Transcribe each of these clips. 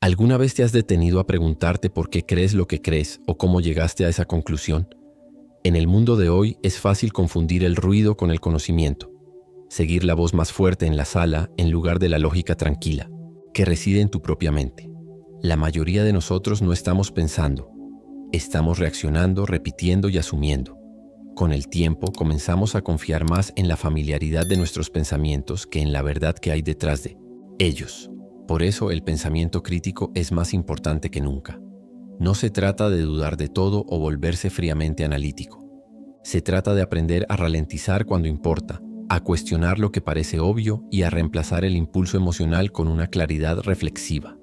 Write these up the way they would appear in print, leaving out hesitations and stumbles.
¿Alguna vez te has detenido a preguntarte por qué crees lo que crees o cómo llegaste a esa conclusión? En el mundo de hoy es fácil confundir el ruido con el conocimiento, seguir la voz más fuerte en la sala en lugar de la lógica tranquila, que reside en tu propia mente. La mayoría de nosotros no estamos pensando, estamos reaccionando, repitiendo y asumiendo. Con el tiempo comenzamos a confiar más en la familiaridad de nuestros pensamientos que en la verdad que hay detrás de ellos. Por eso el pensamiento crítico es más importante que nunca. No se trata de dudar de todo o volverse fríamente analítico. Se trata de aprender a ralentizar cuando importa, a cuestionar lo que parece obvio y a reemplazar el impulso emocional con una claridad reflexiva.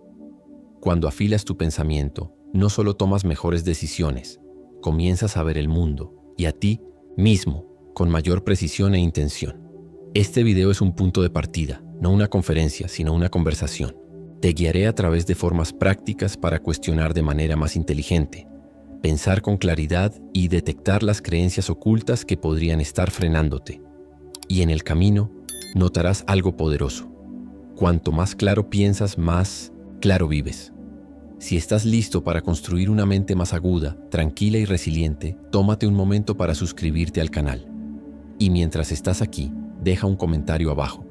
Cuando afilas tu pensamiento, no solo tomas mejores decisiones, comienzas a ver el mundo y a ti mismo con mayor precisión e intención. Este video es un punto de partida, no una conferencia, sino una conversación. Te guiaré a través de formas prácticas para cuestionar de manera más inteligente, pensar con claridad y detectar las creencias ocultas que podrían estar frenándote. Y en el camino, notarás algo poderoso. Cuanto más claro piensas, más claro vives. Si estás listo para construir una mente más aguda, tranquila y resiliente, tómate un momento para suscribirte al canal. Y mientras estás aquí, deja un comentario abajo.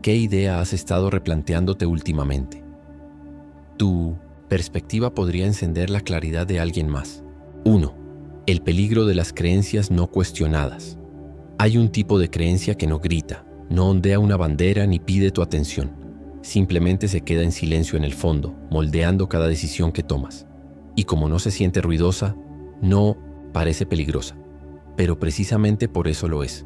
¿Qué idea has estado replanteándote últimamente? Tu perspectiva podría encender la claridad de alguien más. 1. El peligro de las creencias no cuestionadas. Hay un tipo de creencia que no grita, no ondea una bandera ni pide tu atención. Simplemente se queda en silencio en el fondo, moldeando cada decisión que tomas. Y como no se siente ruidosa, no parece peligrosa. Pero precisamente por eso lo es.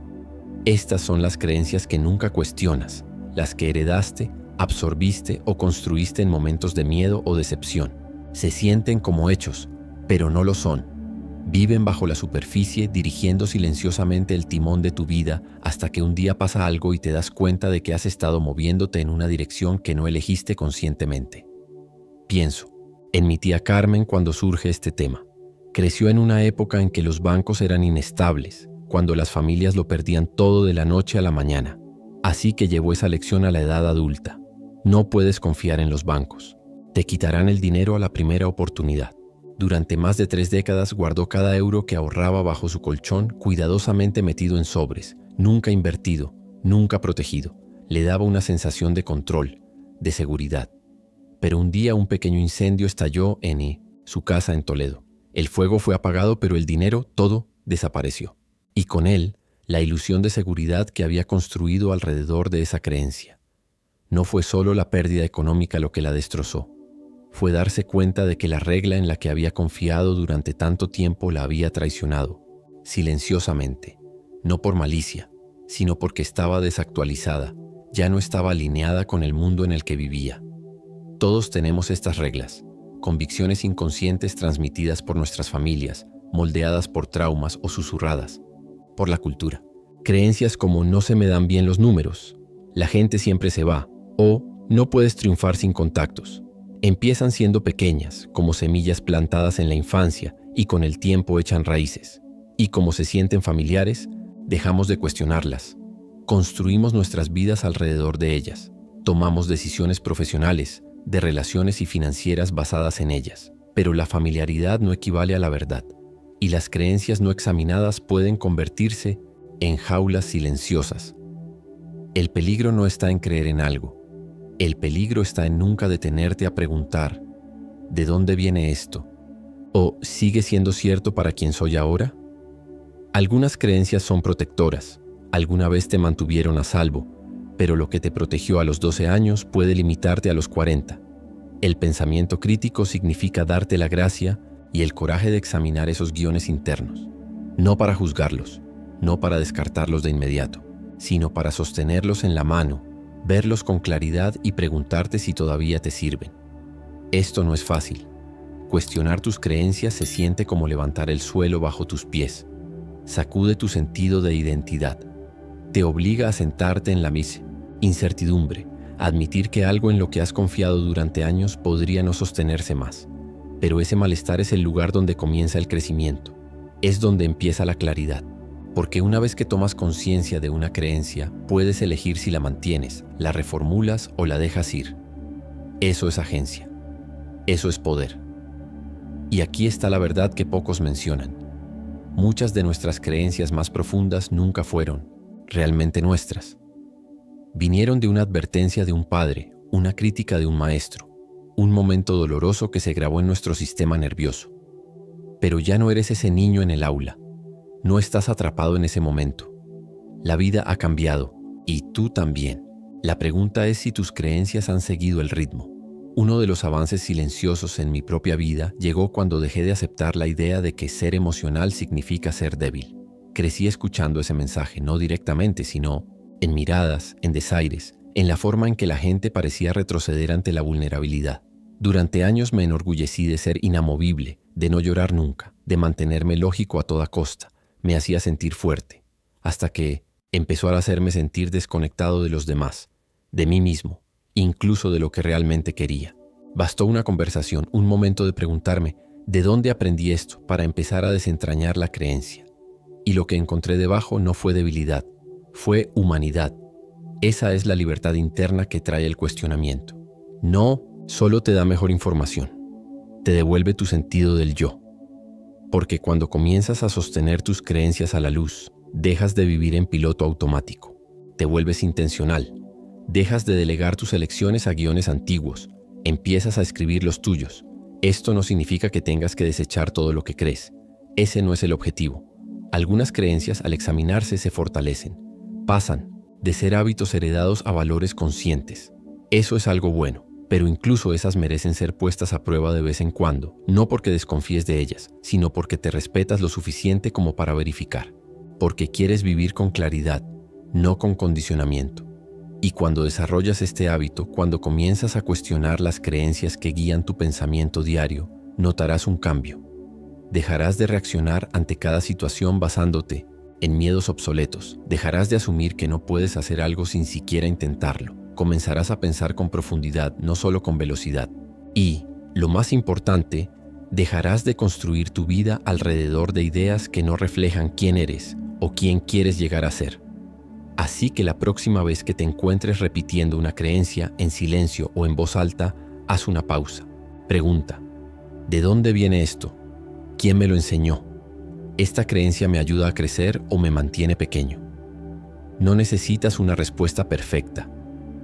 Estas son las creencias que nunca cuestionas, las que heredaste, absorbiste o construiste en momentos de miedo o decepción. Se sienten como hechos, pero no lo son. Viven bajo la superficie, dirigiendo silenciosamente el timón de tu vida hasta que un día pasa algo y te das cuenta de que has estado moviéndote en una dirección que no elegiste conscientemente. Pienso en mi tía Carmen cuando surge este tema. Creció en una época en que los bancos eran inestables, cuando las familias lo perdían todo de la noche a la mañana. Así que llevó esa lección a la edad adulta. No puedes confiar en los bancos. Te quitarán el dinero a la primera oportunidad. Durante más de 3 décadas guardó cada euro que ahorraba bajo su colchón, cuidadosamente metido en sobres, nunca invertido, nunca protegido. Le daba una sensación de control, de seguridad. Pero un día un pequeño incendio estalló en su casa en Toledo. El fuego fue apagado, pero el dinero, todo, desapareció. Y con él, la ilusión de seguridad que había construido alrededor de esa creencia. No fue solo la pérdida económica lo que la destrozó. Fue darse cuenta de que la regla en la que había confiado durante tanto tiempo la había traicionado, silenciosamente, no por malicia, sino porque estaba desactualizada, ya no estaba alineada con el mundo en el que vivía. Todos tenemos estas reglas, convicciones inconscientes transmitidas por nuestras familias, moldeadas por traumas o susurradas por la cultura. Creencias como no se me dan bien los números, la gente siempre se va, o no puedes triunfar sin contactos. Empiezan siendo pequeñas, como semillas plantadas en la infancia y con el tiempo echan raíces. Y como se sienten familiares, dejamos de cuestionarlas. Construimos nuestras vidas alrededor de ellas. Tomamos decisiones profesionales, de relaciones y financieras basadas en ellas. Pero la familiaridad no equivale a la verdad. Y las creencias no examinadas pueden convertirse en jaulas silenciosas. El peligro no está en creer en algo. El peligro está en nunca detenerte a preguntar, ¿de dónde viene esto? ¿O sigue siendo cierto para quien soy ahora? Algunas creencias son protectoras, alguna vez te mantuvieron a salvo, pero lo que te protegió a los 12 años puede limitarte a los 40. El pensamiento crítico significa darte la gracia y el coraje de examinar esos guiones internos, no para juzgarlos, no para descartarlos de inmediato, sino para sostenerlos en la mano, verlos con claridad y preguntarte si todavía te sirven. Esto no es fácil. Cuestionar tus creencias se siente como levantar el suelo bajo tus pies. Sacude tu sentido de identidad. Te obliga a sentarte en la incertidumbre, a admitir que algo en lo que has confiado durante años podría no sostenerse más. Pero ese malestar es el lugar donde comienza el crecimiento. Es donde empieza la claridad. Porque una vez que tomas conciencia de una creencia, puedes elegir si la mantienes, la reformulas o la dejas ir. Eso es agencia. Eso es poder. Y aquí está la verdad que pocos mencionan. Muchas de nuestras creencias más profundas nunca fueron realmente nuestras. Vinieron de una advertencia de un padre, una crítica de un maestro, un momento doloroso que se grabó en nuestro sistema nervioso. Pero ya no eres ese niño en el aula. No estás atrapado en ese momento. La vida ha cambiado, y tú también. La pregunta es si tus creencias han seguido el ritmo. Uno de los avances silenciosos en mi propia vida llegó cuando dejé de aceptar la idea de que ser emocional significa ser débil. Crecí escuchando ese mensaje, no directamente, sino en miradas, en desaires, en la forma en que la gente parecía retroceder ante la vulnerabilidad. Durante años me enorgullecí de ser inamovible, de no llorar nunca, de mantenerme lógico a toda costa. Me hacía sentir fuerte, hasta que empezó a hacerme sentir desconectado de los demás, de mí mismo, incluso de lo que realmente quería. Bastó una conversación, un momento de preguntarme ¿de dónde aprendí esto? Para empezar a desentrañar la creencia. Y lo que encontré debajo no fue debilidad, fue humanidad. Esa es la libertad interna que trae el cuestionamiento. No solo te da mejor información, te devuelve tu sentido del yo. Porque cuando comienzas a sostener tus creencias a la luz, dejas de vivir en piloto automático, te vuelves intencional, dejas de delegar tus elecciones a guiones antiguos, empiezas a escribir los tuyos. Esto no significa que tengas que desechar todo lo que crees. Ese no es el objetivo. Algunas creencias al examinarse se fortalecen, pasan de ser hábitos heredados a valores conscientes. Eso es algo bueno, pero incluso esas merecen ser puestas a prueba de vez en cuando, no porque desconfíes de ellas, sino porque te respetas lo suficiente como para verificar, porque quieres vivir con claridad, no con condicionamiento. Y cuando desarrollas este hábito, cuando comienzas a cuestionar las creencias que guían tu pensamiento diario, notarás un cambio. Dejarás de reaccionar ante cada situación basándote en miedos obsoletos. Dejarás de asumir que no puedes hacer algo sin siquiera intentarlo. Comenzarás a pensar con profundidad, no solo con velocidad. Y, lo más importante, dejarás de construir tu vida alrededor de ideas que no reflejan quién eres o quién quieres llegar a ser. Así que la próxima vez que te encuentres repitiendo una creencia en silencio o en voz alta, haz una pausa. Pregunta, ¿de dónde viene esto? ¿Quién me lo enseñó? ¿Esta creencia me ayuda a crecer o me mantiene pequeño? No necesitas una respuesta perfecta.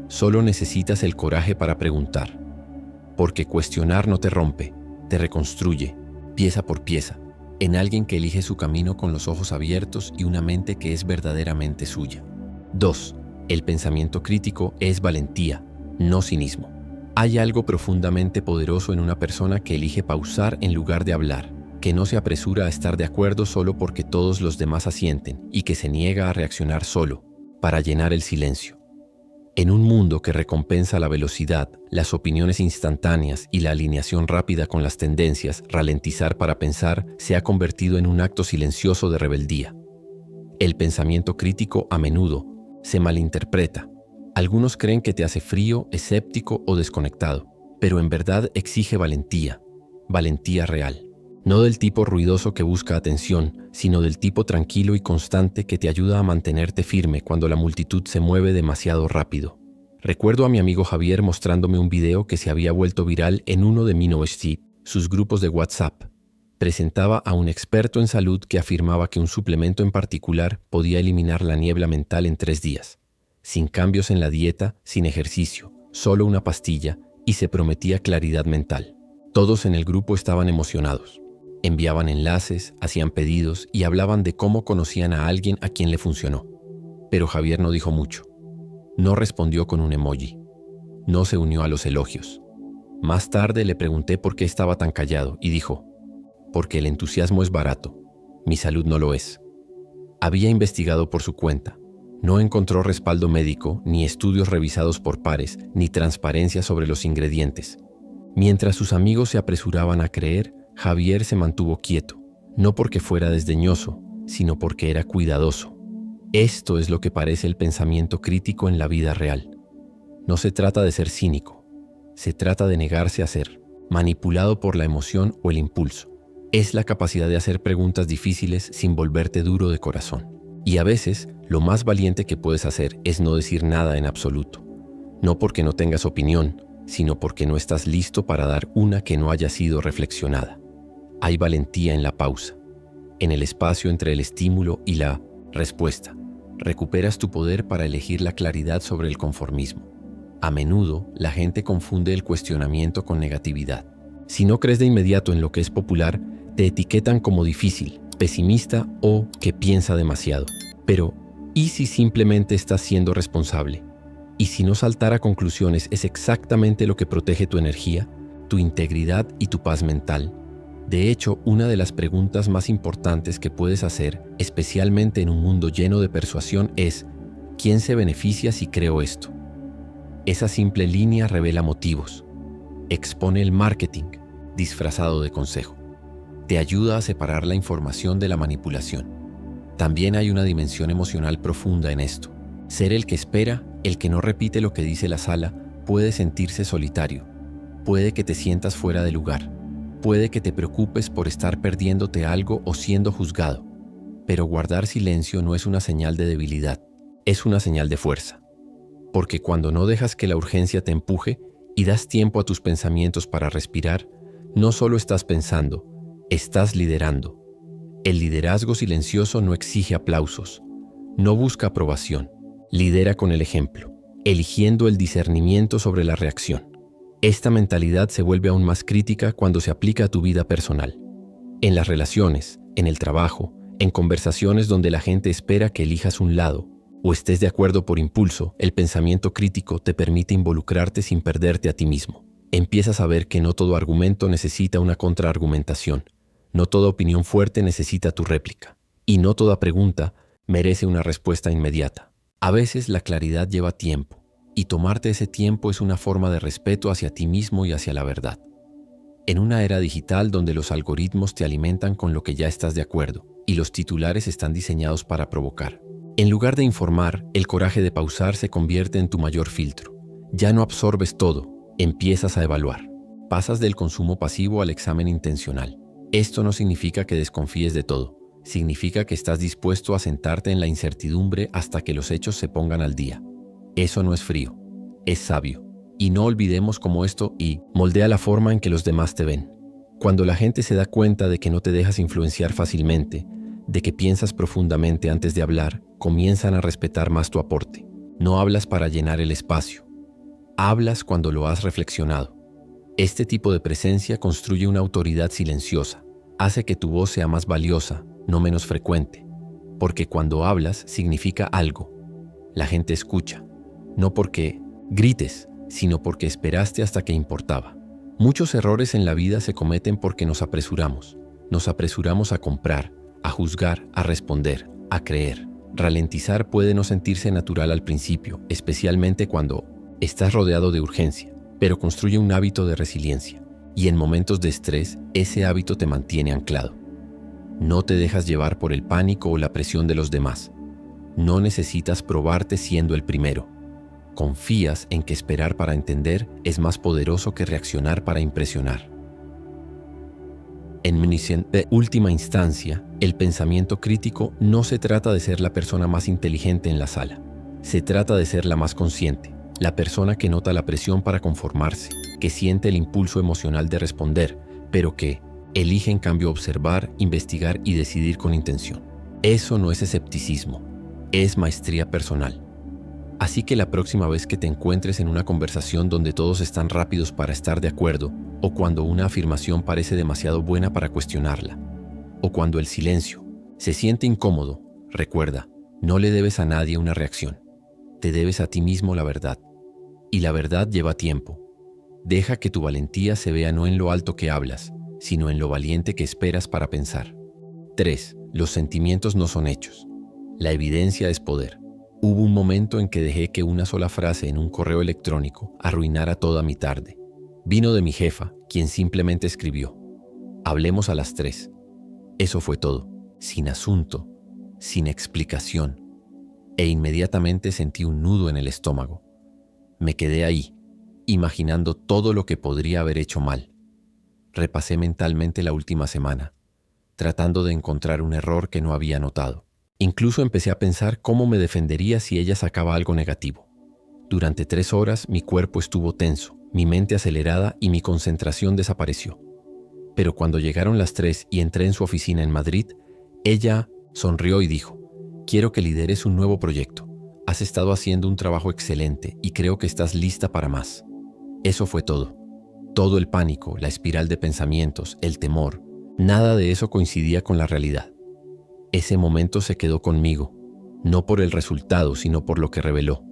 Solo necesitas el coraje para preguntar. Porque cuestionar no te rompe, te reconstruye, pieza por pieza, en alguien que elige su camino con los ojos abiertos y una mente que es verdaderamente suya. 2. El pensamiento crítico es valentía, no cinismo. Hay algo profundamente poderoso en una persona que elige pausar en lugar de hablar, que no se apresura a estar de acuerdo solo porque todos los demás asienten y que se niega a reaccionar solo, para llenar el silencio. En un mundo que recompensa la velocidad, las opiniones instantáneas y la alineación rápida con las tendencias, ralentizar para pensar se ha convertido en un acto silencioso de rebeldía. El pensamiento crítico a menudo se malinterpreta. Algunos creen que te hace frío, escéptico o desconectado, pero en verdad exige valentía, valentía real. No del tipo ruidoso que busca atención, sino del tipo tranquilo y constante que te ayuda a mantenerte firme cuando la multitud se mueve demasiado rápido. Recuerdo a mi amigo Javier mostrándome un video que se había vuelto viral en uno de sus grupos de WhatsApp. Presentaba a un experto en salud que afirmaba que un suplemento en particular podía eliminar la niebla mental en 3 días, sin cambios en la dieta, sin ejercicio, solo una pastilla, y se prometía claridad mental. Todos en el grupo estaban emocionados. Enviaban enlaces, hacían pedidos y hablaban de cómo conocían a alguien a quien le funcionó. Pero Javier no dijo mucho. No respondió con un emoji. No se unió a los elogios. Más tarde le pregunté por qué estaba tan callado y dijo, porque el entusiasmo es barato, mi salud no lo es. Había investigado por su cuenta. No encontró respaldo médico, ni estudios revisados por pares, ni transparencia sobre los ingredientes. Mientras sus amigos se apresuraban a creer, Javier se mantuvo quieto, no porque fuera desdeñoso, sino porque era cuidadoso. Esto es lo que parece el pensamiento crítico en la vida real. No se trata de ser cínico, se trata de negarse a ser, manipulado por la emoción o el impulso. Es la capacidad de hacer preguntas difíciles sin volverte duro de corazón. Y a veces, lo más valiente que puedes hacer es no decir nada en absoluto. No porque no tengas opinión, sino porque no estás listo para dar una que no haya sido reflexionada. Hay valentía en la pausa, en el espacio entre el estímulo y la respuesta. Recuperas tu poder para elegir la claridad sobre el conformismo. A menudo, la gente confunde el cuestionamiento con negatividad. Si no crees de inmediato en lo que es popular, te etiquetan como difícil, pesimista o que piensa demasiado. Pero, ¿y si simplemente estás siendo responsable? ¿Y si no saltar a conclusiones es exactamente lo que protege tu energía, tu integridad y tu paz mental? De hecho, una de las preguntas más importantes que puedes hacer, especialmente en un mundo lleno de persuasión, es ¿quién se beneficia si creo esto? Esa simple línea revela motivos. Expone el marketing, disfrazado de consejo. Te ayuda a separar la información de la manipulación. También hay una dimensión emocional profunda en esto. Ser el que espera, el que no repite lo que dice la sala, puede sentirse solitario. Puede que te sientas fuera de lugar. Puede que te preocupes por estar perdiéndote algo o siendo juzgado. Pero guardar silencio no es una señal de debilidad, es una señal de fuerza. Porque cuando no dejas que la urgencia te empuje y das tiempo a tus pensamientos para respirar, no solo estás pensando, estás liderando. El liderazgo silencioso no exige aplausos, no busca aprobación, lidera con el ejemplo, eligiendo el discernimiento sobre la reacción. Esta mentalidad se vuelve aún más crítica cuando se aplica a tu vida personal. En las relaciones, en el trabajo, en conversaciones donde la gente espera que elijas un lado o estés de acuerdo por impulso, el pensamiento crítico te permite involucrarte sin perderte a ti mismo. Empiezas a ver que no todo argumento necesita una contraargumentación, no toda opinión fuerte necesita tu réplica, y no toda pregunta merece una respuesta inmediata. A veces la claridad lleva tiempo, y tomarte ese tiempo es una forma de respeto hacia ti mismo y hacia la verdad. En una era digital donde los algoritmos te alimentan con lo que ya estás de acuerdo, y los titulares están diseñados para provocar. En lugar de informar, el coraje de pausar se convierte en tu mayor filtro. Ya no absorbes todo, empiezas a evaluar. Pasas del consumo pasivo al examen intencional. Esto no significa que desconfíes de todo. Significa que estás dispuesto a sentarte en la incertidumbre hasta que los hechos se pongan al día. Eso no es frío, es sabio. Y no olvidemos cómo esto moldea la forma en que los demás te ven. Cuando la gente se da cuenta de que no te dejas influenciar fácilmente, de que piensas profundamente antes de hablar, comienzan a respetar más tu aporte. No hablas para llenar el espacio. Hablas cuando lo has reflexionado. Este tipo de presencia construye una autoridad silenciosa. Hace que tu voz sea más valiosa, no menos frecuente. Porque cuando hablas significa algo. La gente escucha. No porque grites, sino porque esperaste hasta que importaba. Muchos errores en la vida se cometen porque nos apresuramos. Nos apresuramos a comprar, a juzgar, a responder, a creer. Ralentizar puede no sentirse natural al principio, especialmente cuando estás rodeado de urgencia, pero construye un hábito de resiliencia. Y en momentos de estrés, ese hábito te mantiene anclado. No te dejas llevar por el pánico o la presión de los demás. No necesitas probarte siendo el primero. Confías en que esperar para entender es más poderoso que reaccionar para impresionar. En última instancia, el pensamiento crítico no se trata de ser la persona más inteligente en la sala. Se trata de ser la más consciente, la persona que nota la presión para conformarse, que siente el impulso emocional de responder, pero que elige en cambio observar, investigar y decidir con intención. Eso no es escepticismo, es maestría personal. Así que la próxima vez que te encuentres en una conversación donde todos están rápidos para estar de acuerdo, o cuando una afirmación parece demasiado buena para cuestionarla, o cuando el silencio se siente incómodo, recuerda, no le debes a nadie una reacción. Te debes a ti mismo la verdad. Y la verdad lleva tiempo. Deja que tu valentía se vea no en lo alto que hablas, sino en lo valiente que esperas para pensar. 3. Los sentimientos no son hechos. La evidencia es poder. Hubo un momento en que dejé que una sola frase en un correo electrónico arruinara toda mi tarde. Vino de mi jefa, quien simplemente escribió: hablemos a las 3. Eso fue todo, sin asunto, sin explicación. E inmediatamente sentí un nudo en el estómago. Me quedé ahí, imaginando todo lo que podría haber hecho mal. Repasé mentalmente la última semana, tratando de encontrar un error que no había notado. Incluso empecé a pensar cómo me defendería si ella sacaba algo negativo. Durante 3 horas mi cuerpo estuvo tenso, mi mente acelerada y mi concentración desapareció. Pero cuando llegaron las 3 y entré en su oficina en Madrid, ella sonrió y dijo: quiero que lideres un nuevo proyecto. Has estado haciendo un trabajo excelente y creo que estás lista para más. Eso fue todo. Todo el pánico, la espiral de pensamientos, el temor, nada de eso coincidía con la realidad. Ese momento se quedó conmigo, no por el resultado, sino por lo que reveló.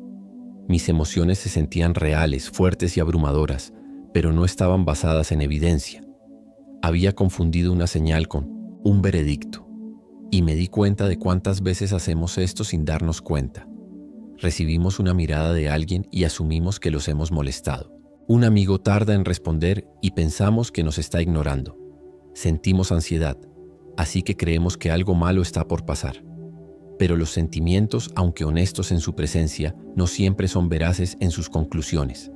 Mis emociones se sentían reales, fuertes y abrumadoras, pero no estaban basadas en evidencia. Había confundido una señal con un veredicto, y me di cuenta de cuántas veces hacemos esto sin darnos cuenta. Recibimos una mirada de alguien y asumimos que los hemos molestado. Un amigo tarda en responder y pensamos que nos está ignorando. Sentimos ansiedad, así que creemos que algo malo está por pasar. Pero los sentimientos, aunque honestos en su presencia, no siempre son veraces en sus conclusiones.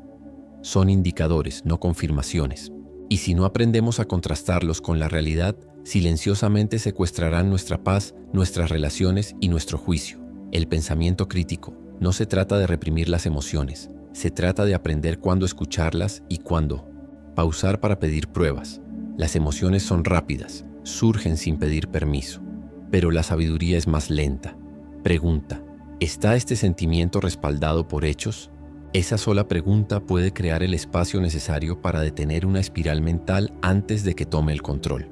Son indicadores, no confirmaciones. Y si no aprendemos a contrastarlos con la realidad, silenciosamente secuestrarán nuestra paz, nuestras relaciones y nuestro juicio. El pensamiento crítico no se trata de reprimir las emociones, se trata de aprender cuándo escucharlas y cuándo pausar para pedir pruebas. Las emociones son rápidas, surgen sin pedir permiso, pero la sabiduría es más lenta. Pregunta: ¿está este sentimiento respaldado por hechos? Esa sola pregunta puede crear el espacio necesario para detener una espiral mental antes de que tome el control.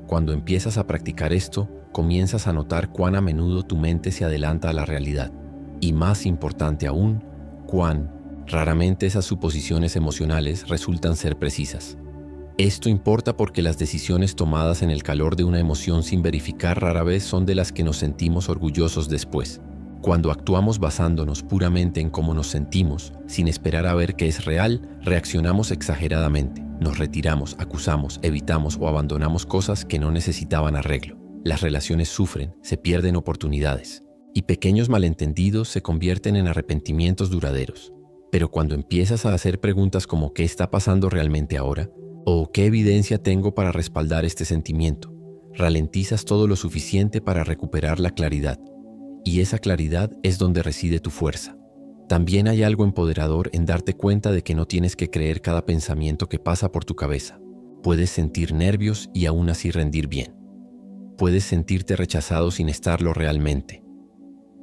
Cuando empiezas a practicar esto, comienzas a notar cuán a menudo tu mente se adelanta a la realidad. Y más importante aún, cuán raramente esas suposiciones emocionales resultan ser precisas. Esto importa porque las decisiones tomadas en el calor de una emoción sin verificar rara vez son de las que nos sentimos orgullosos después. Cuando actuamos basándonos puramente en cómo nos sentimos, sin esperar a ver qué es real, reaccionamos exageradamente. Nos retiramos, acusamos, evitamos o abandonamos cosas que no necesitaban arreglo. Las relaciones sufren, se pierden oportunidades, y pequeños malentendidos se convierten en arrepentimientos duraderos. Pero cuando empiezas a hacer preguntas como ¿qué está pasando realmente ahora? ¿O qué evidencia tengo para respaldar este sentimiento? Ralentizas todo lo suficiente para recuperar la claridad. Y esa claridad es donde reside tu fuerza. También hay algo empoderador en darte cuenta de que no tienes que creer cada pensamiento que pasa por tu cabeza. Puedes sentir nervios y aún así rendir bien. Puedes sentirte rechazado sin estarlo realmente.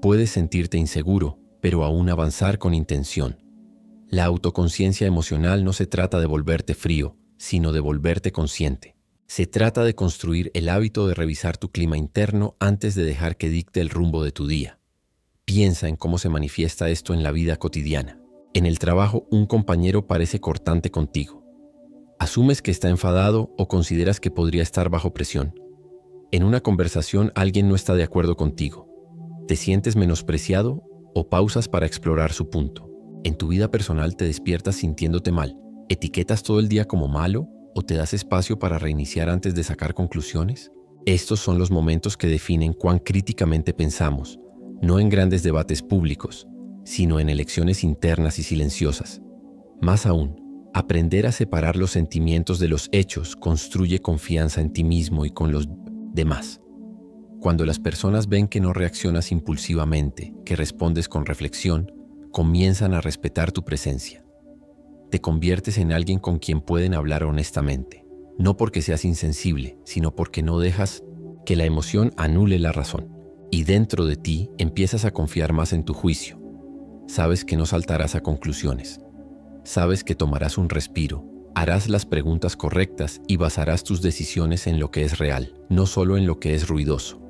Puedes sentirte inseguro, pero aún avanzar con intención. La autoconciencia emocional no se trata de volverte frío, sino de volverte consciente. Se trata de construir el hábito de revisar tu clima interno antes de dejar que dicte el rumbo de tu día. Piensa en cómo se manifiesta esto en la vida cotidiana. En el trabajo, un compañero parece cortante contigo. Asumes que está enfadado o consideras que podría estar bajo presión. En una conversación, alguien no está de acuerdo contigo. ¿Te sientes menospreciado o pausas para explorar su punto? En tu vida personal te despiertas sintiéndote mal. ¿Etiquetas todo el día como malo o te das espacio para reiniciar antes de sacar conclusiones? Estos son los momentos que definen cuán críticamente pensamos, no en grandes debates públicos, sino en elecciones internas y silenciosas. Más aún, aprender a separar los sentimientos de los hechos construye confianza en ti mismo y con los demás. Cuando las personas ven que no reaccionas impulsivamente, que respondes con reflexión, comienzan a respetar tu presencia. Te conviertes en alguien con quien pueden hablar honestamente, no porque seas insensible, sino porque no dejas que la emoción anule la razón. Y dentro de ti empiezas a confiar más en tu juicio. Sabes que no saltarás a conclusiones. Sabes que tomarás un respiro, harás las preguntas correctas y basarás tus decisiones en lo que es real, no solo en lo que es ruidoso.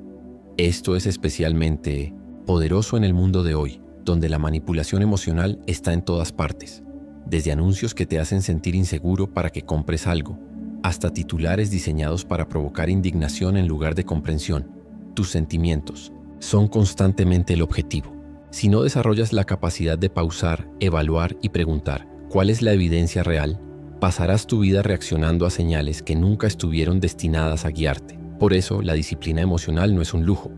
Esto es especialmente poderoso en el mundo de hoy, donde la manipulación emocional está en todas partes. Desde anuncios que te hacen sentir inseguro para que compres algo, hasta titulares diseñados para provocar indignación en lugar de comprensión. Tus sentimientos son constantemente el objetivo. Si no desarrollas la capacidad de pausar, evaluar y preguntar ¿cuál es la evidencia real?, pasarás tu vida reaccionando a señales que nunca estuvieron destinadas a guiarte. Por eso, la disciplina emocional no es un lujo,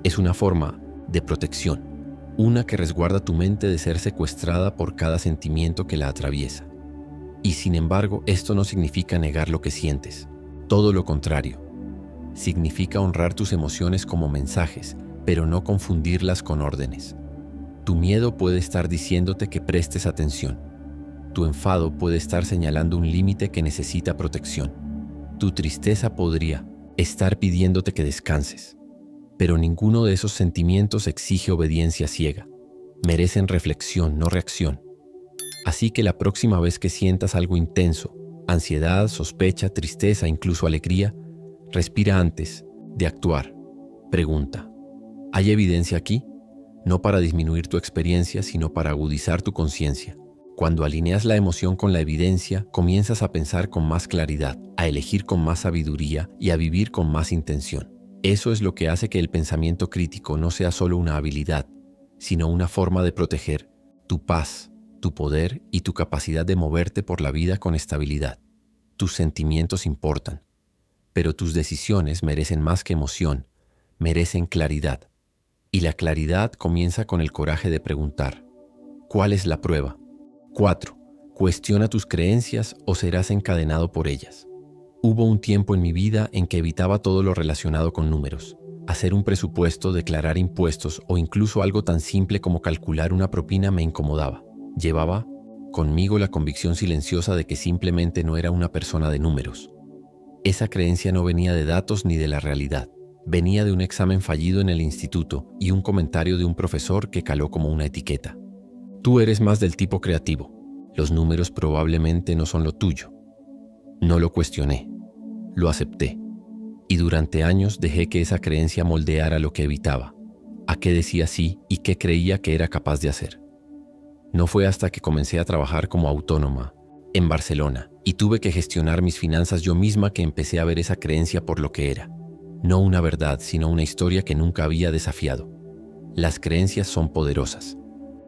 es una forma de protección. Una que resguarda tu mente de ser secuestrada por cada sentimiento que la atraviesa. Y sin embargo, esto no significa negar lo que sientes. Todo lo contrario. Significa honrar tus emociones como mensajes, pero no confundirlas con órdenes. Tu miedo puede estar diciéndote que prestes atención. Tu enfado puede estar señalando un límite que necesita protección. Tu tristeza podría estar pidiéndote que descanses. Pero ninguno de esos sentimientos exige obediencia ciega. Merecen reflexión, no reacción. Así que la próxima vez que sientas algo intenso, ansiedad, sospecha, tristeza, incluso alegría, respira antes de actuar. Pregunta: ¿hay evidencia aquí? No para disminuir tu experiencia, sino para agudizar tu conciencia. Cuando alineas la emoción con la evidencia, comienzas a pensar con más claridad, a elegir con más sabiduría y a vivir con más intención. Eso es lo que hace que el pensamiento crítico no sea solo una habilidad, sino una forma de proteger tu paz, tu poder y tu capacidad de moverte por la vida con estabilidad. Tus sentimientos importan, pero tus decisiones merecen más que emoción, merecen claridad. Y la claridad comienza con el coraje de preguntar: ¿cuál es la prueba? 4. Cuestiona tus creencias o serás encadenado por ellas. Hubo un tiempo en mi vida en que evitaba todo lo relacionado con números. Hacer un presupuesto, declarar impuestos o incluso algo tan simple como calcular una propina me incomodaba. Llevaba conmigo la convicción silenciosa de que simplemente no era una persona de números. Esa creencia no venía de datos ni de la realidad. Venía de un examen fallido en el instituto y un comentario de un profesor que caló como una etiqueta. Tú eres más del tipo creativo. Los números probablemente no son lo tuyo. No lo cuestioné. Lo acepté. Y durante años dejé que esa creencia moldeara lo que evitaba, a qué decía sí y qué creía que era capaz de hacer. No fue hasta que comencé a trabajar como autónoma en Barcelona y tuve que gestionar mis finanzas yo misma que empecé a ver esa creencia por lo que era. No una verdad, sino una historia que nunca había desafiado. Las creencias son poderosas.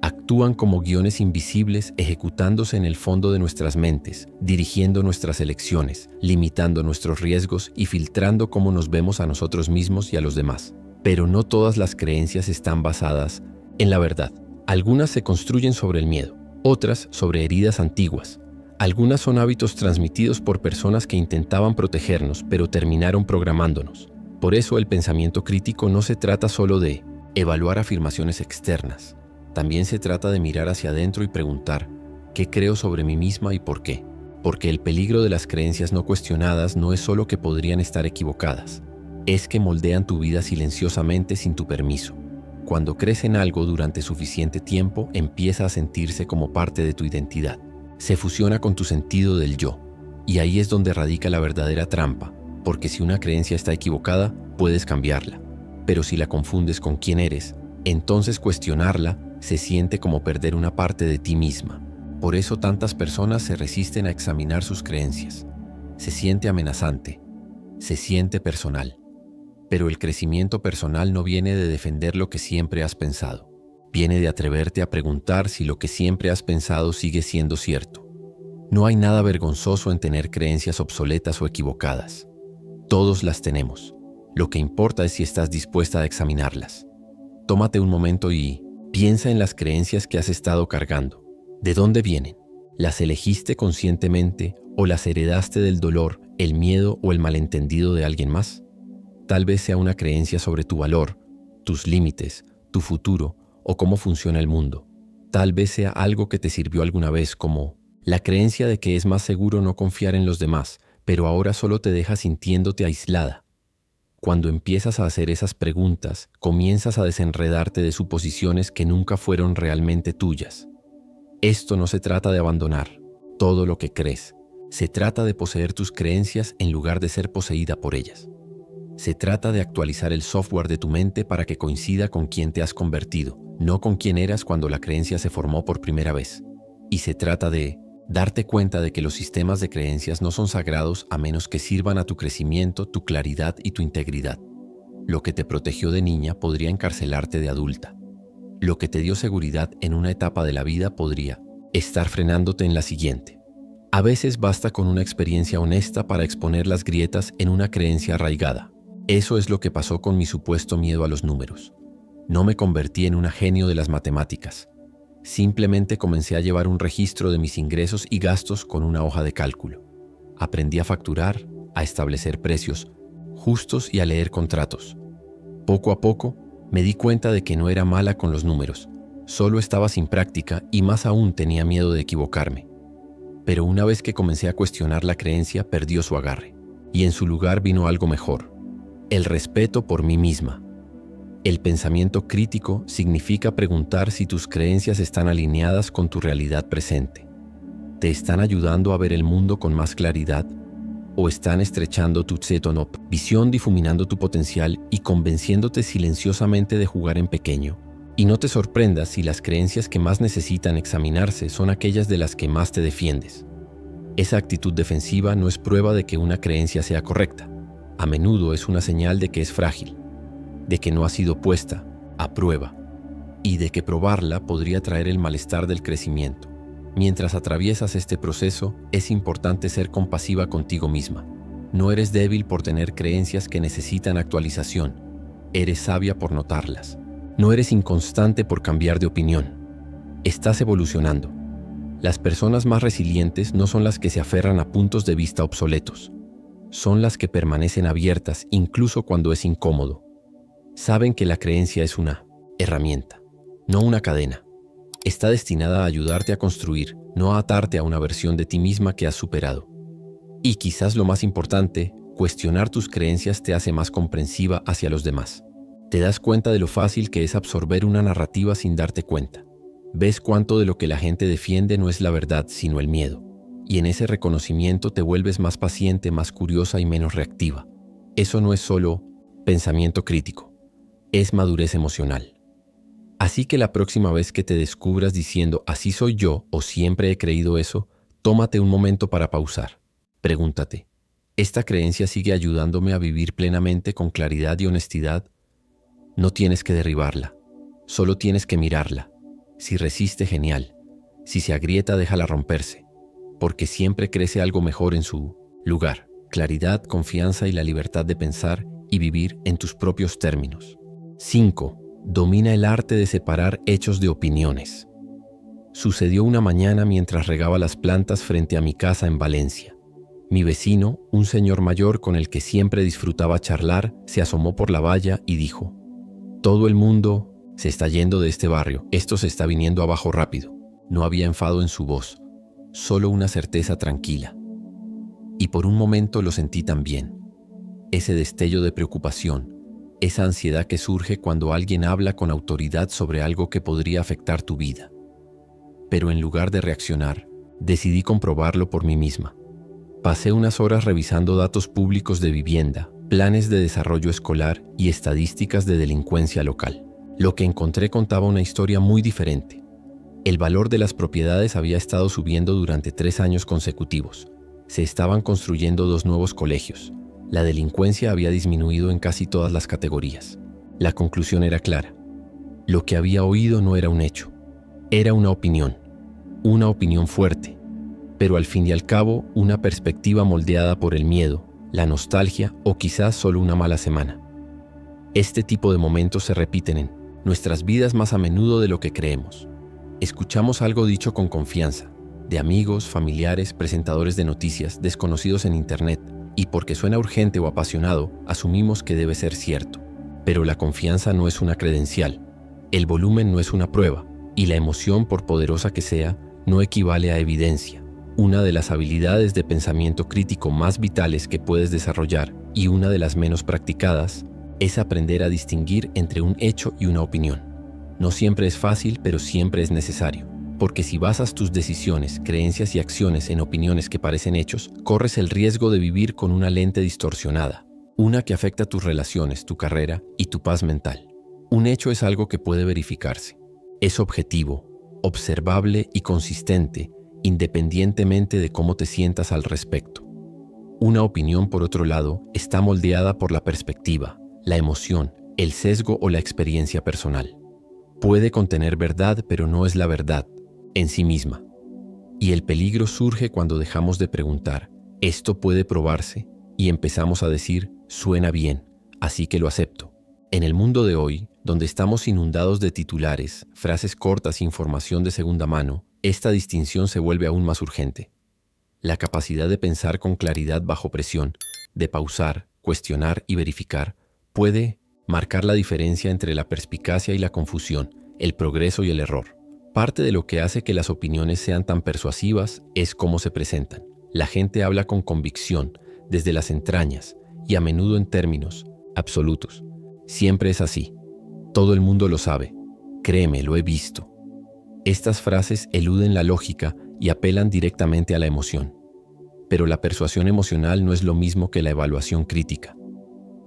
Actúan como guiones invisibles ejecutándose en el fondo de nuestras mentes, dirigiendo nuestras elecciones, limitando nuestros riesgos y filtrando cómo nos vemos a nosotros mismos y a los demás. Pero no todas las creencias están basadas en la verdad. Algunas se construyen sobre el miedo, otras sobre heridas antiguas. Algunas son hábitos transmitidos por personas que intentaban protegernos, pero terminaron programándonos. Por eso el pensamiento crítico no se trata solo de evaluar afirmaciones externas. También se trata de mirar hacia adentro y preguntar: ¿qué creo sobre mí misma y por qué? Porque el peligro de las creencias no cuestionadas no es solo que podrían estar equivocadas, es que moldean tu vida silenciosamente sin tu permiso. Cuando crees en algo durante suficiente tiempo, empieza a sentirse como parte de tu identidad. Se fusiona con tu sentido del yo. Y ahí es donde radica la verdadera trampa, porque si una creencia está equivocada, puedes cambiarla. Pero si la confundes con quién eres, entonces cuestionarla se siente como perder una parte de ti misma. Por eso tantas personas se resisten a examinar sus creencias. Se siente amenazante, se siente personal. Pero el crecimiento personal no viene de defender lo que siempre has pensado. Viene de atreverte a preguntar si lo que siempre has pensado sigue siendo cierto. No hay nada vergonzoso en tener creencias obsoletas o equivocadas. Todos las tenemos. Lo que importa es si estás dispuesta a examinarlas. Tómate un momento y piensa en las creencias que has estado cargando. ¿De dónde vienen? ¿Las elegiste conscientemente o las heredaste del dolor, el miedo o el malentendido de alguien más? Tal vez sea una creencia sobre tu valor, tus límites, tu futuro o cómo funciona el mundo. Tal vez sea algo que te sirvió alguna vez, como la creencia de que es más seguro no confiar en los demás, pero ahora solo te deja sintiéndote aislada. Cuando empiezas a hacer esas preguntas, comienzas a desenredarte de suposiciones que nunca fueron realmente tuyas. Esto no se trata de abandonar todo lo que crees. Se trata de poseer tus creencias en lugar de ser poseída por ellas. Se trata de actualizar el software de tu mente para que coincida con quién te has convertido, no con quién eras cuando la creencia se formó por primera vez. Y se trata de darte cuenta de que los sistemas de creencias no son sagrados a menos que sirvan a tu crecimiento, tu claridad y tu integridad. Lo que te protegió de niña podría encarcelarte de adulta. Lo que te dio seguridad en una etapa de la vida podría estar frenándote en la siguiente. A veces basta con una experiencia honesta para exponer las grietas en una creencia arraigada. Eso es lo que pasó con mi supuesto miedo a los números. No me convertí en una genio de las matemáticas. Simplemente comencé a llevar un registro de mis ingresos y gastos con una hoja de cálculo. Aprendí a facturar, a establecer precios justos y a leer contratos. Poco a poco, me di cuenta de que no era mala con los números. Solo estaba sin práctica y más aún tenía miedo de equivocarme. Pero una vez que comencé a cuestionar la creencia, perdió su agarre. Y en su lugar vino algo mejor: el respeto por mí misma. El pensamiento crítico significa preguntar si tus creencias están alineadas con tu realidad presente. ¿Te están ayudando a ver el mundo con más claridad? ¿O están estrechando tu tsetonop, visión, difuminando tu potencial y convenciéndote silenciosamente de jugar en pequeño? Y no te sorprendas si las creencias que más necesitan examinarse son aquellas de las que más te defiendes. Esa actitud defensiva no es prueba de que una creencia sea correcta. A menudo es una señal de que es frágil, de que no ha sido puesta a prueba y de que probarla podría traer el malestar del crecimiento. Mientras atraviesas este proceso, es importante ser compasiva contigo misma. No eres débil por tener creencias que necesitan actualización. Eres sabia por notarlas. No eres inconstante por cambiar de opinión. Estás evolucionando. Las personas más resilientes no son las que se aferran a puntos de vista obsoletos. Son las que permanecen abiertas incluso cuando es incómodo. Saben que la creencia es una herramienta, no una cadena. Está destinada a ayudarte a construir, no a atarte a una versión de ti misma que has superado. Y quizás lo más importante, cuestionar tus creencias te hace más comprensiva hacia los demás. Te das cuenta de lo fácil que es absorber una narrativa sin darte cuenta. Ves cuánto de lo que la gente defiende no es la verdad, sino el miedo. Y en ese reconocimiento te vuelves más paciente, más curiosa y menos reactiva. Eso no es solo pensamiento crítico. Es madurez emocional. Así que la próxima vez que te descubras diciendo "así soy yo" o "siempre he creído eso", tómate un momento para pausar. Pregúntate, ¿esta creencia sigue ayudándome a vivir plenamente con claridad y honestidad? No tienes que derribarla, solo tienes que mirarla. Si resiste, genial. Si se agrieta, déjala romperse, porque siempre crece algo mejor en su lugar. Claridad, confianza y la libertad de pensar y vivir en tus propios términos. 5. Domina el arte de separar hechos de opiniones. Sucedió una mañana mientras regaba las plantas frente a mi casa en Valencia. Mi vecino, un señor mayor con el que siempre disfrutaba charlar, se asomó por la valla y dijo: "Todo el mundo se está yendo de este barrio, esto se está viniendo abajo rápido". No había enfado en su voz, solo una certeza tranquila. Y por un momento lo sentí también. Ese destello de preocupación, esa ansiedad que surge cuando alguien habla con autoridad sobre algo que podría afectar tu vida. Pero en lugar de reaccionar, decidí comprobarlo por mí misma. Pasé unas horas revisando datos públicos de vivienda, planes de desarrollo escolar y estadísticas de delincuencia local. Lo que encontré contaba una historia muy diferente. El valor de las propiedades había estado subiendo durante 3 años consecutivos. Se estaban construyendo 2 nuevos colegios. La delincuencia había disminuido en casi todas las categorías. La conclusión era clara. Lo que había oído no era un hecho. Era una opinión fuerte, pero al fin y al cabo una perspectiva moldeada por el miedo, la nostalgia o quizás solo una mala semana. Este tipo de momentos se repiten en nuestras vidas más a menudo de lo que creemos. Escuchamos algo dicho con confianza, de amigos, familiares, presentadores de noticias, desconocidos en internet, y porque suena urgente o apasionado, asumimos que debe ser cierto. Pero la confianza no es una credencial, el volumen no es una prueba, y la emoción, por poderosa que sea, no equivale a evidencia. Una de las habilidades de pensamiento crítico más vitales que puedes desarrollar, y una de las menos practicadas, es aprender a distinguir entre un hecho y una opinión. No siempre es fácil, pero siempre es necesario. Porque si basas tus decisiones, creencias y acciones en opiniones que parecen hechos, corres el riesgo de vivir con una lente distorsionada, una que afecta tus relaciones, tu carrera y tu paz mental. Un hecho es algo que puede verificarse. Es objetivo, observable y consistente, independientemente de cómo te sientas al respecto. Una opinión, por otro lado, está moldeada por la perspectiva, la emoción, el sesgo o la experiencia personal. Puede contener verdad, pero no es la verdad en sí misma. Y el peligro surge cuando dejamos de preguntar, ¿esto puede probarse? Y empezamos a decir, suena bien, así que lo acepto. En el mundo de hoy, donde estamos inundados de titulares, frases cortas e información de segunda mano, esta distinción se vuelve aún más urgente. La capacidad de pensar con claridad bajo presión, de pausar, cuestionar y verificar, puede marcar la diferencia entre la perspicacia y la confusión, el progreso y el error. Parte de lo que hace que las opiniones sean tan persuasivas es cómo se presentan. La gente habla con convicción, desde las entrañas, y a menudo en términos absolutos. Siempre es así. Todo el mundo lo sabe. Créeme, lo he visto. Estas frases eluden la lógica y apelan directamente a la emoción. Pero la persuasión emocional no es lo mismo que la evaluación crítica.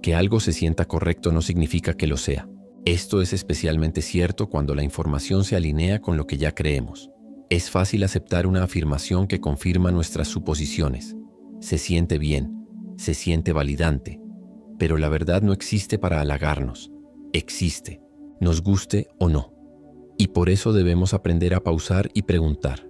Que algo se sienta correcto no significa que lo sea. Esto es especialmente cierto cuando la información se alinea con lo que ya creemos. Es fácil aceptar una afirmación que confirma nuestras suposiciones. Se siente bien, se siente validante, pero la verdad no existe para halagarnos. Existe, nos guste o no. Y por eso debemos aprender a pausar y preguntar: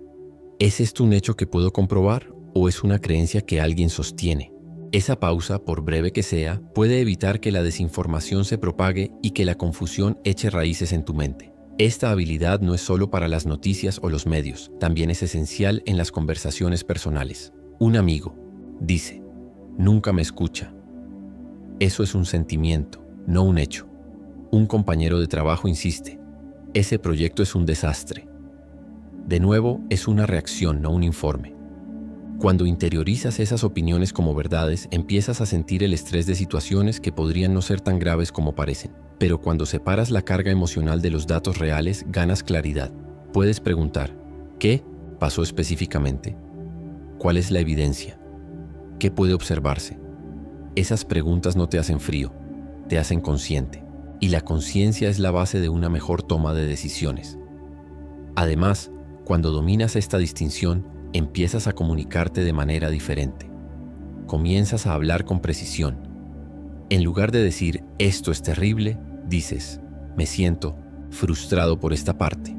¿es esto un hecho que puedo comprobar o es una creencia que alguien sostiene? Esa pausa, por breve que sea, puede evitar que la desinformación se propague y que la confusión eche raíces en tu mente. Esta habilidad no es solo para las noticias o los medios, también es esencial en las conversaciones personales. Un amigo dice: nunca me escucha. Eso es un sentimiento, no un hecho. Un compañero de trabajo insiste: ese proyecto es un desastre. De nuevo, es una reacción, no un informe. Cuando interiorizas esas opiniones como verdades, empiezas a sentir el estrés de situaciones que podrían no ser tan graves como parecen. Pero cuando separas la carga emocional de los datos reales, ganas claridad. Puedes preguntar: ¿qué pasó específicamente? ¿Cuál es la evidencia? ¿Qué puede observarse? Esas preguntas no te hacen frío, te hacen consciente. Y la conciencia es la base de una mejor toma de decisiones. Además, cuando dominas esta distinción, empiezas a comunicarte de manera diferente. Comienzas a hablar con precisión. En lugar de decir «esto es terrible», dices «me siento frustrado por esta parte».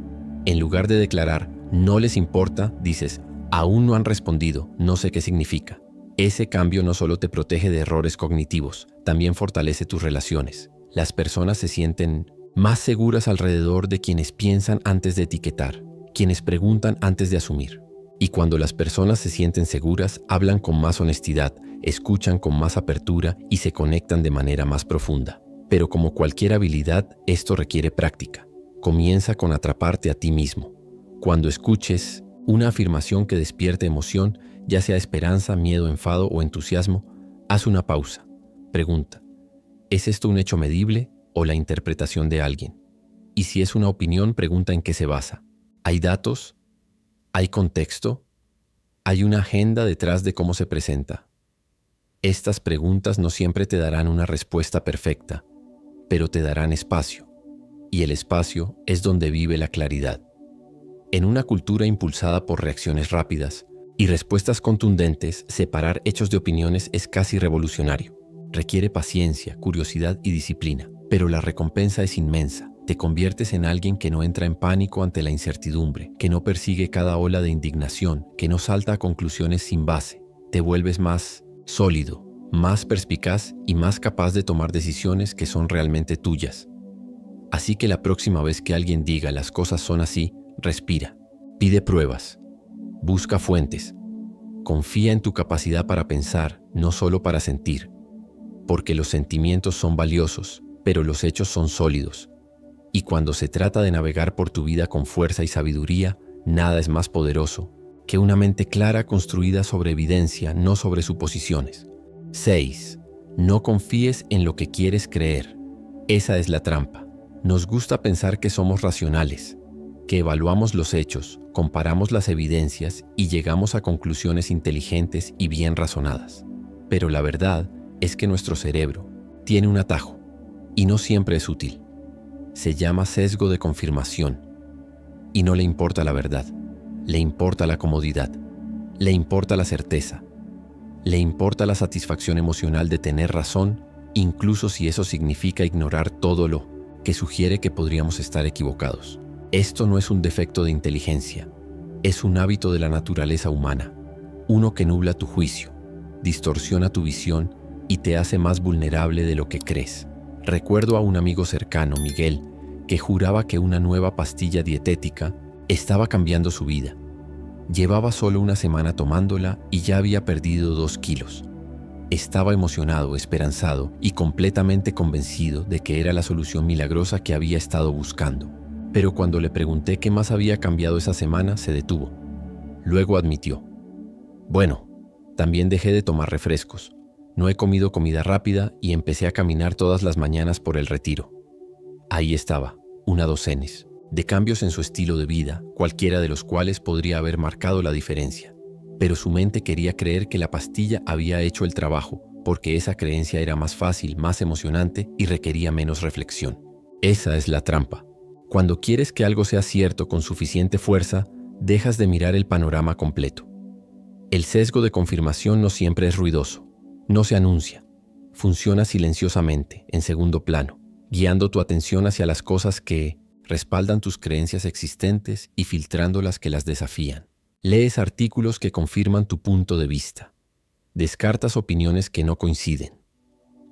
En lugar de declarar «no les importa», dices «aún no han respondido, no sé qué significa». Ese cambio no solo te protege de errores cognitivos, también fortalece tus relaciones. Las personas se sienten más seguras alrededor de quienes piensan antes de etiquetar, quienes preguntan antes de asumir. Y cuando las personas se sienten seguras, hablan con más honestidad, escuchan con más apertura y se conectan de manera más profunda. Pero como cualquier habilidad, esto requiere práctica. Comienza con atraparte a ti mismo. Cuando escuches una afirmación que despierte emoción, ya sea esperanza, miedo, enfado o entusiasmo, haz una pausa. Pregunta: ¿es esto un hecho medible o la interpretación de alguien? Y si es una opinión, pregunta en qué se basa. ¿Hay datos? ¿Hay contexto? ¿Hay una agenda detrás de cómo se presenta? Estas preguntas no siempre te darán una respuesta perfecta, pero te darán espacio. Y el espacio es donde vive la claridad. En una cultura impulsada por reacciones rápidas y respuestas contundentes, separar hechos de opiniones es casi revolucionario. Requiere paciencia, curiosidad y disciplina, pero la recompensa es inmensa. Te conviertes en alguien que no entra en pánico ante la incertidumbre, que no persigue cada ola de indignación, que no salta a conclusiones sin base. Te vuelves más sólido, más perspicaz y más capaz de tomar decisiones que son realmente tuyas. Así que la próxima vez que alguien diga las cosas son así, respira, pide pruebas, busca fuentes, confía en tu capacidad para pensar, no solo para sentir, porque los sentimientos son valiosos, pero los hechos son sólidos. Y cuando se trata de navegar por tu vida con fuerza y sabiduría, nada es más poderoso que una mente clara construida sobre evidencia, no sobre suposiciones. 6. No confíes en lo que quieres creer. Esa es la trampa. Nos gusta pensar que somos racionales, que evaluamos los hechos, comparamos las evidencias y llegamos a conclusiones inteligentes y bien razonadas. Pero la verdad es que nuestro cerebro tiene un atajo y no siempre es útil. Se llama sesgo de confirmación y no le importa la verdad, le importa la comodidad, le importa la certeza, le importa la satisfacción emocional de tener razón, incluso si eso significa ignorar todo lo que sugiere que podríamos estar equivocados. Esto no es un defecto de inteligencia, es un hábito de la naturaleza humana, uno que nubla tu juicio, distorsiona tu visión y te hace más vulnerable de lo que crees. Recuerdo a un amigo cercano, Miguel, que juraba que una nueva pastilla dietética estaba cambiando su vida. Llevaba solo una semana tomándola y ya había perdido 2 kilos. Estaba emocionado, esperanzado y completamente convencido de que era la solución milagrosa que había estado buscando. Pero cuando le pregunté qué más había cambiado esa semana, se detuvo. Luego admitió: bueno, también dejé de tomar refrescos. No he comido comida rápida y empecé a caminar todas las mañanas por el retiro. Ahí estaba, una docena de cambios en su estilo de vida, cualquiera de los cuales podría haber marcado la diferencia. Pero su mente quería creer que la pastilla había hecho el trabajo, porque esa creencia era más fácil, más emocionante y requería menos reflexión. Esa es la trampa. Cuando quieres que algo sea cierto con suficiente fuerza, dejas de mirar el panorama completo. El sesgo de confirmación no siempre es ruidoso, no se anuncia. Funciona silenciosamente, en segundo plano, guiando tu atención hacia las cosas que respaldan tus creencias existentes y filtrando las que las desafían. Lees artículos que confirman tu punto de vista. Descartas opiniones que no coinciden.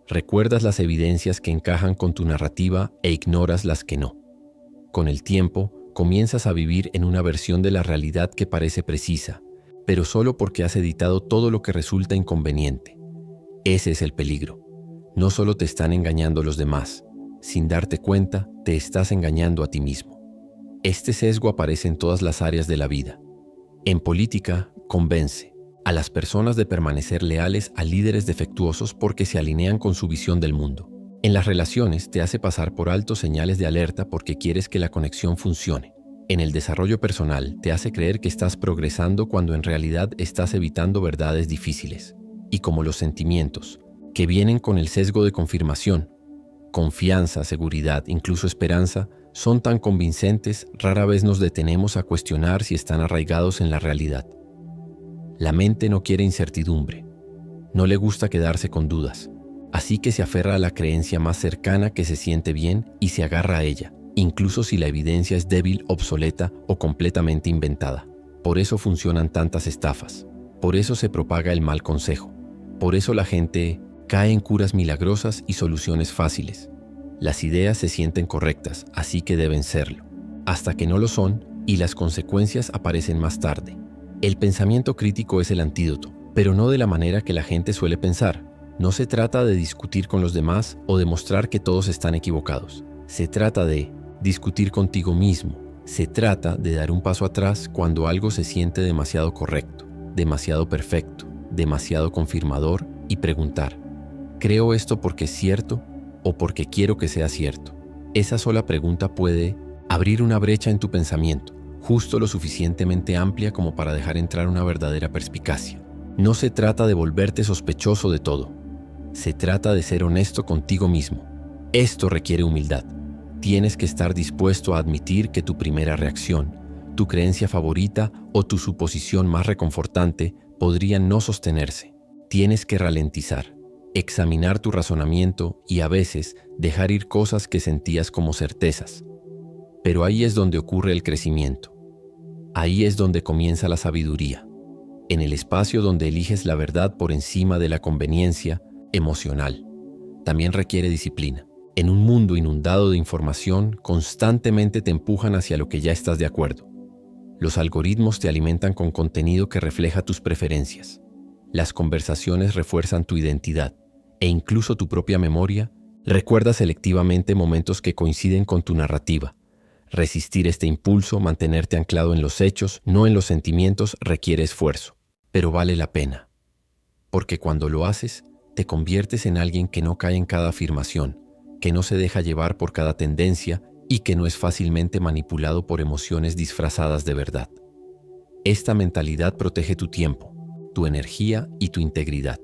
Recuerdas las evidencias que encajan con tu narrativa e ignoras las que no. Con el tiempo, comienzas a vivir en una versión de la realidad que parece precisa, pero solo porque has editado todo lo que resulta inconveniente. Ese es el peligro. No solo te están engañando los demás, sin darte cuenta, te estás engañando a ti mismo. Este sesgo aparece en todas las áreas de la vida. En política, convence a las personas de permanecer leales a líderes defectuosos porque se alinean con su visión del mundo. En las relaciones, te hace pasar por alto señales de alerta porque quieres que la conexión funcione. En el desarrollo personal, te hace creer que estás progresando cuando en realidad estás evitando verdades difíciles. Y como los sentimientos, que vienen con el sesgo de confirmación, confianza, seguridad, incluso esperanza, son tan convincentes, rara vez nos detenemos a cuestionar si están arraigados en la realidad. La mente no quiere incertidumbre, no le gusta quedarse con dudas, así que se aferra a la creencia más cercana que se siente bien y se agarra a ella, incluso si la evidencia es débil, obsoleta o completamente inventada. Por eso funcionan tantas estafas, por eso se propaga el mal consejo, por eso la gente cae en curas milagrosas y soluciones fáciles. Las ideas se sienten correctas, así que deben serlo, hasta que no lo son y las consecuencias aparecen más tarde. El pensamiento crítico es el antídoto, pero no de la manera que la gente suele pensar. No se trata de discutir con los demás o demostrar que todos están equivocados. Se trata de discutir contigo mismo. Se trata de dar un paso atrás cuando algo se siente demasiado correcto, demasiado perfecto, demasiado confirmador y preguntar: ¿creo esto porque es cierto o porque quiero que sea cierto? Esa sola pregunta puede abrir una brecha en tu pensamiento, justo lo suficientemente amplia como para dejar entrar una verdadera perspicacia. No se trata de volverte sospechoso de todo. Se trata de ser honesto contigo mismo. Esto requiere humildad. Tienes que estar dispuesto a admitir que tu primera reacción, tu creencia favorita o tu suposición más reconfortante podrían no sostenerse. Tienes que ralentizar, examinar tu razonamiento y a veces dejar ir cosas que sentías como certezas. Pero ahí es donde ocurre el crecimiento. Ahí es donde comienza la sabiduría, en el espacio donde eliges la verdad por encima de la conveniencia emocional. También requiere disciplina. En un mundo inundado de información, constantemente te empujan hacia lo que ya estás de acuerdo. Los algoritmos te alimentan con contenido que refleja tus preferencias. Las conversaciones refuerzan tu identidad e incluso tu propia memoria. Recuerda selectivamente momentos que coinciden con tu narrativa. Resistir este impulso, mantenerte anclado en los hechos, no en los sentimientos, requiere esfuerzo, pero vale la pena. Porque cuando lo haces, te conviertes en alguien que no cae en cada afirmación, que no se deja llevar por cada tendencia y que no es fácilmente manipulado por emociones disfrazadas de verdad. Esta mentalidad protege tu tiempo, tu energía y tu integridad.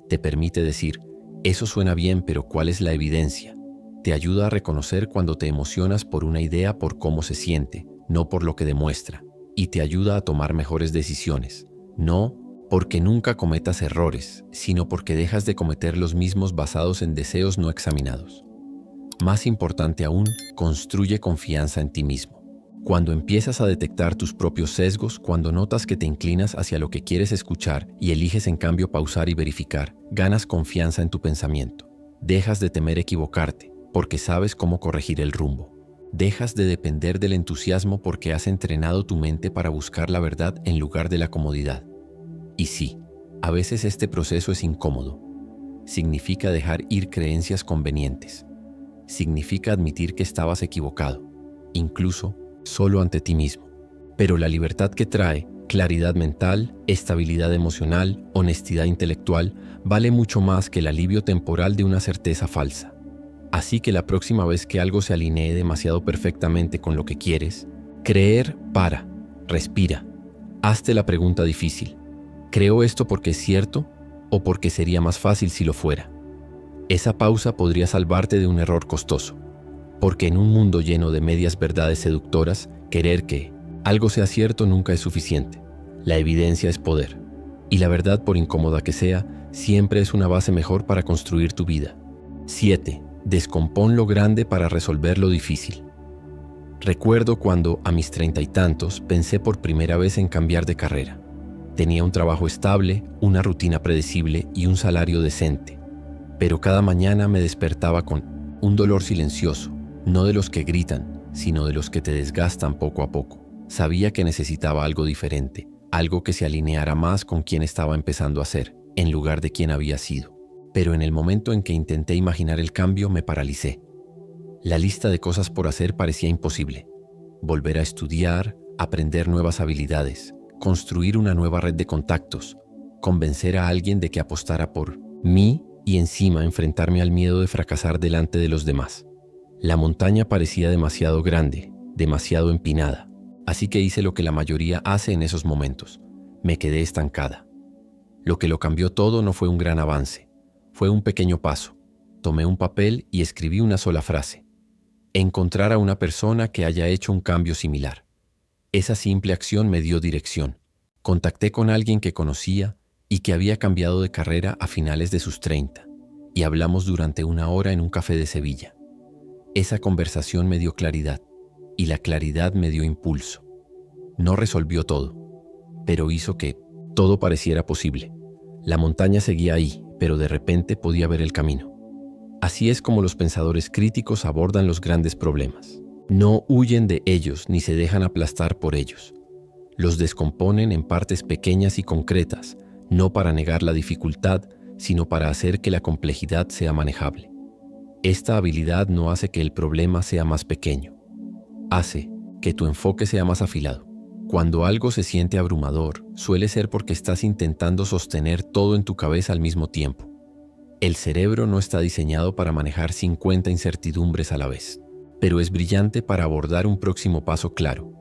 Te permite decir: eso suena bien, pero ¿cuál es la evidencia? Te ayuda a reconocer cuando te emocionas por una idea por cómo se siente, no por lo que demuestra, y te ayuda a tomar mejores decisiones, no porque nunca cometas errores, sino porque dejas de cometer los mismos basados en deseos no examinados. Más importante aún, construye confianza en ti mismo. Cuando empiezas a detectar tus propios sesgos, cuando notas que te inclinas hacia lo que quieres escuchar y eliges en cambio pausar y verificar, ganas confianza en tu pensamiento. Dejas de temer equivocarte, porque sabes cómo corregir el rumbo. Dejas de depender del entusiasmo porque has entrenado tu mente para buscar la verdad en lugar de la comodidad. Y sí, a veces este proceso es incómodo. Significa dejar ir creencias convenientes. Significa admitir que estabas equivocado. incluso solo ante ti mismo. Pero la libertad que trae claridad mental, estabilidad emocional, honestidad intelectual, vale mucho más que el alivio temporal de una certeza falsa. Así que la próxima vez que algo se alinee demasiado perfectamente con lo que quieres, respira, hazte la pregunta difícil. ¿Creo esto porque es cierto o porque sería más fácil si lo fuera? Esa pausa podría salvarte de un error costoso, porque en un mundo lleno de medias verdades seductoras, querer que algo sea cierto nunca es suficiente. La evidencia es poder, y la verdad, por incómoda que sea, siempre es una base mejor para construir tu vida. 7. Descompón lo grande para resolver lo difícil. Recuerdo cuando, a mis 30 y tantos, pensé por primera vez en cambiar de carrera. Tenía un trabajo estable, una rutina predecible y un salario decente. Pero cada mañana me despertaba con un dolor silencioso, no de los que gritan, sino de los que te desgastan poco a poco. Sabía que necesitaba algo diferente, algo que se alineara más con quien estaba empezando a ser, en lugar de quien había sido. Pero en el momento en que intenté imaginar el cambio, me paralicé. La lista de cosas por hacer parecía imposible. Volver a estudiar, aprender nuevas habilidades, construir una nueva red de contactos, convencer a alguien de que apostara por mí y encima enfrentarme al miedo de fracasar delante de los demás. La montaña parecía demasiado grande, demasiado empinada. Así que hice lo que la mayoría hace en esos momentos. Me quedé estancada. Lo que lo cambió todo no fue un gran avance. Fue un pequeño paso. Tomé un papel y escribí una sola frase. Encontrar a una persona que haya hecho un cambio similar. Esa simple acción me dio dirección. Contacté con alguien que conocía y que había cambiado de carrera a finales de sus 30, y hablamos durante 1 hora en un café de Sevilla. Esa conversación me dio claridad. Y la claridad me dio impulso. No resolvió todo, pero hizo que todo pareciera posible. La montaña seguía ahí, pero de repente podía ver el camino. Así es como los pensadores críticos abordan los grandes problemas. No huyen de ellos ni se dejan aplastar por ellos. Los descomponen en partes pequeñas y concretas, no para negar la dificultad, sino para hacer que la complejidad sea manejable. Esta habilidad no hace que el problema sea más pequeño. Hace que tu enfoque sea más afilado. Cuando algo se siente abrumador, suele ser porque estás intentando sostener todo en tu cabeza al mismo tiempo. El cerebro no está diseñado para manejar 50 incertidumbres a la vez, pero es brillante para abordar un próximo paso claro.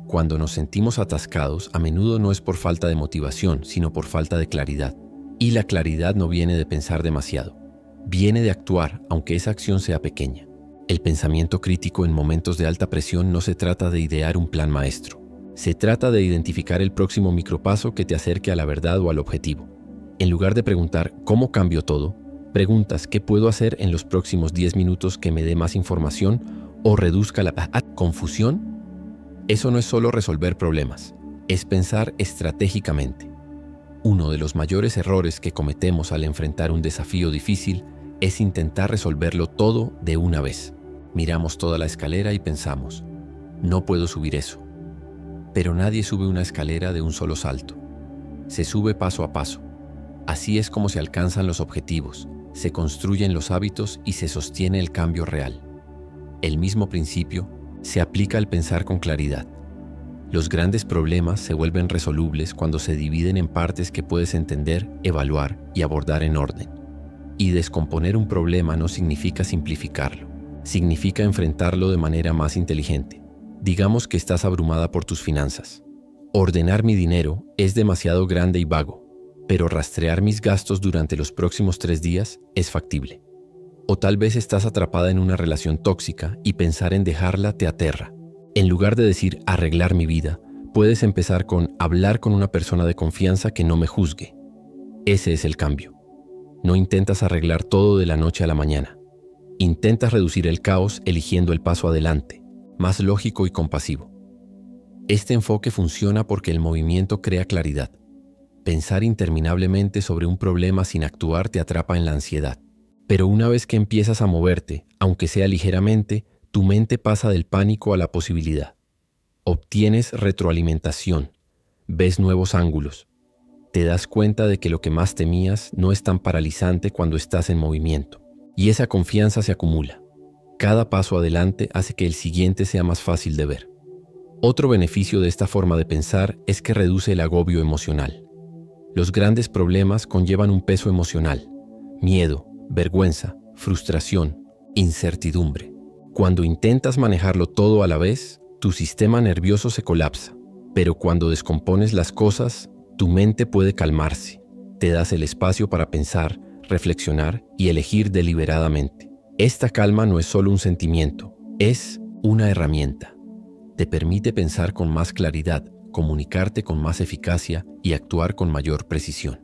Cuando nos sentimos atascados, a menudo no es por falta de motivación, sino por falta de claridad. Y la claridad no viene de pensar demasiado. Viene de actuar, aunque esa acción sea pequeña. El pensamiento crítico en momentos de alta presión no se trata de idear un plan maestro. Se trata de identificar el próximo micropaso que te acerque a la verdad o al objetivo. En lugar de preguntar ¿cómo cambio todo?, preguntas ¿qué puedo hacer en los próximos 10 minutos que me dé más información o reduzca la confusión? Eso no es solo resolver problemas, es pensar estratégicamente. Uno de los mayores errores que cometemos al enfrentar un desafío difícil es intentar resolverlo todo de una vez. Miramos toda la escalera y pensamos, no puedo subir eso. Pero nadie sube una escalera de un solo salto. Se sube paso a paso. Así es como se alcanzan los objetivos, se construyen los hábitos y se sostiene el cambio real. El mismo principio se aplica al pensar con claridad. Los grandes problemas se vuelven resolubles cuando se dividen en partes que puedes entender, evaluar y abordar en orden. Y descomponer un problema no significa simplificarlo, significa enfrentarlo de manera más inteligente. Digamos que estás abrumada por tus finanzas. Ordenar mi dinero es demasiado grande y vago, pero rastrear mis gastos durante los próximos 3 días es factible. O tal vez estás atrapada en una relación tóxica y pensar en dejarla te aterra. En lugar de decir arreglar mi vida, puedes empezar con hablar con una persona de confianza que no me juzgue. Ese es el cambio. No intentas arreglar todo de la noche a la mañana. Intentas reducir el caos eligiendo el paso adelante, más lógico y compasivo. Este enfoque funciona porque el movimiento crea claridad. Pensar interminablemente sobre un problema sin actuar te atrapa en la ansiedad. Pero una vez que empiezas a moverte, aunque sea ligeramente, tu mente pasa del pánico a la posibilidad. Obtienes retroalimentación, ves nuevos ángulos. Te das cuenta de que lo que más temías no es tan paralizante cuando estás en movimiento. Y esa confianza se acumula. Cada paso adelante hace que el siguiente sea más fácil de ver. Otro beneficio de esta forma de pensar es que reduce el agobio emocional. Los grandes problemas conllevan un peso emocional: miedo, vergüenza, frustración, incertidumbre. Cuando intentas manejarlo todo a la vez, tu sistema nervioso se colapsa. Pero cuando descompones las cosas, tu mente puede calmarse. Te das el espacio para pensar, reflexionar y elegir deliberadamente. Esta calma no es solo un sentimiento, es una herramienta. Te permite pensar con más claridad, comunicarte con más eficacia y actuar con mayor precisión.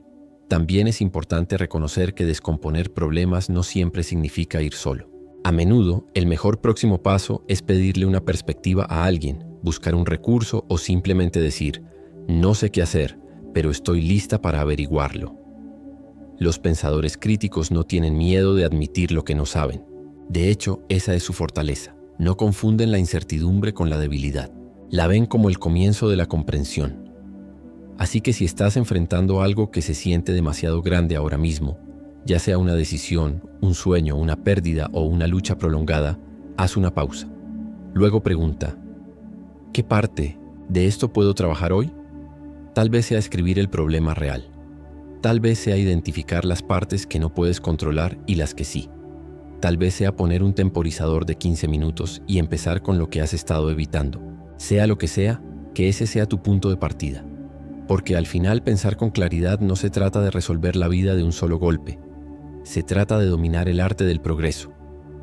También es importante reconocer que descomponer problemas no siempre significa ir solo. A menudo, el mejor próximo paso es pedirle una perspectiva a alguien, buscar un recurso o simplemente decir: no sé qué hacer, pero estoy lista para averiguarlo. Los pensadores críticos no tienen miedo de admitir lo que no saben. De hecho, esa es su fortaleza. No confunden la incertidumbre con la debilidad. La ven como el comienzo de la comprensión. Así que si estás enfrentando algo que se siente demasiado grande ahora mismo, ya sea una decisión, un sueño, una pérdida o una lucha prolongada, haz una pausa. Luego pregunta: ¿qué parte de esto puedo trabajar hoy? Tal vez sea escribir el problema real. Tal vez sea identificar las partes que no puedes controlar y las que sí. Tal vez sea poner un temporizador de 15 minutos y empezar con lo que has estado evitando. Sea lo que sea, que ese sea tu punto de partida. Porque al final pensar con claridad no se trata de resolver la vida de un solo golpe. Se trata de dominar el arte del progreso,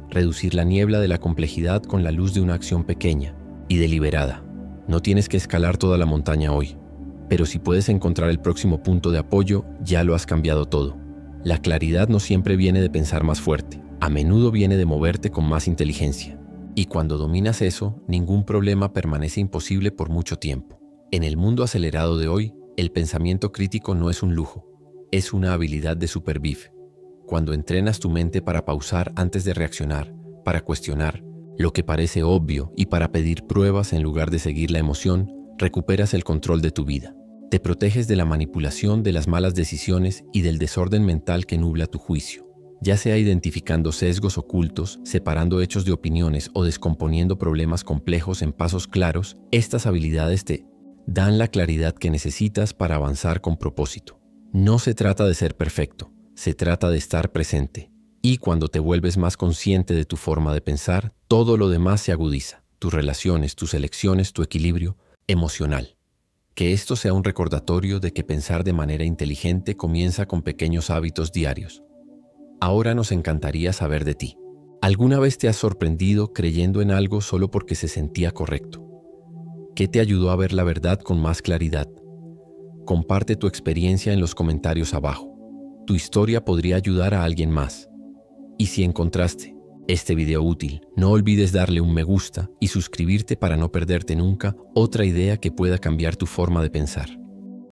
reducir la niebla de la complejidad con la luz de una acción pequeña y deliberada. No tienes que escalar toda la montaña hoy, pero si puedes encontrar el próximo punto de apoyo, ya lo has cambiado todo. La claridad no siempre viene de pensar más fuerte, a menudo viene de moverte con más inteligencia. Y cuando dominas eso, ningún problema permanece imposible por mucho tiempo. En el mundo acelerado de hoy, el pensamiento crítico no es un lujo, es una habilidad de supervive. Cuando entrenas tu mente para pausar antes de reaccionar, para cuestionar lo que parece obvio y para pedir pruebas en lugar de seguir la emoción, recuperas el control de tu vida. Te proteges de la manipulación, de las malas decisiones y del desorden mental que nubla tu juicio. Ya sea identificando sesgos ocultos, separando hechos de opiniones o descomponiendo problemas complejos en pasos claros, estas habilidades te dan la claridad que necesitas para avanzar con propósito. No se trata de ser perfecto, se trata de estar presente. Y cuando te vuelves más consciente de tu forma de pensar, todo lo demás se agudiza. Tus relaciones, tus elecciones, tu equilibrio emocional. Que esto sea un recordatorio de que pensar de manera inteligente comienza con pequeños hábitos diarios. Ahora nos encantaría saber de ti. ¿Alguna vez te has sorprendido creyendo en algo solo porque se sentía correcto? ¿Qué te ayudó a ver la verdad con más claridad? Comparte tu experiencia en los comentarios abajo. Tu historia podría ayudar a alguien más. Y si encontraste este video útil, no olvides darle un me gusta y suscribirte para no perderte nunca otra idea que pueda cambiar tu forma de pensar.